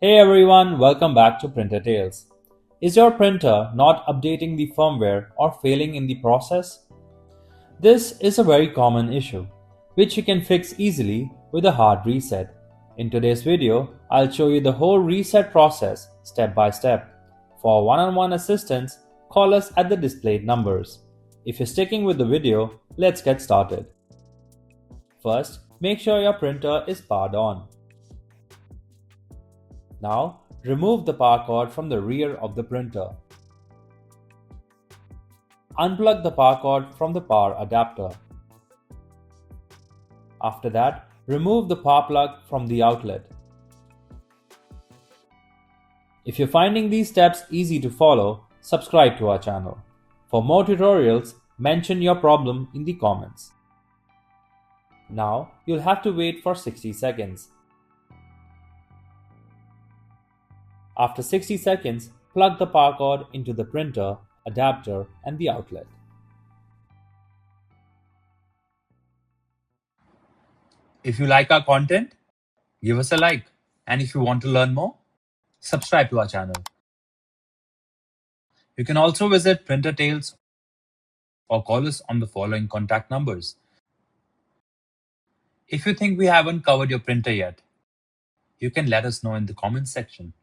Hey everyone, welcome back to Printer Tales. Is your printer not updating the firmware or failing in the process? This is a very common issue, which you can fix easily with a hard reset. In today's video, I'll show you the whole reset process step by step. For one-on-one assistance, call us at the displayed numbers. If you're sticking with the video, let's get started. First, make sure your printer is powered on. Now, remove the power cord from the rear of the printer. Unplug the power cord from the power adapter. After that, remove the power plug from the outlet. If you're finding these steps easy to follow, subscribe to our channel. For more tutorials, mention your problem in the comments. Now, you'll have to wait for 60 seconds. After 60 seconds, plug the power cord into the printer, adapter, and the outlet. If you like our content, give us a like. And if you want to learn more, subscribe to our channel. You can also visit Printer Tales or call us on the following contact numbers. If you think we haven't covered your printer yet, you can let us know in the comments section.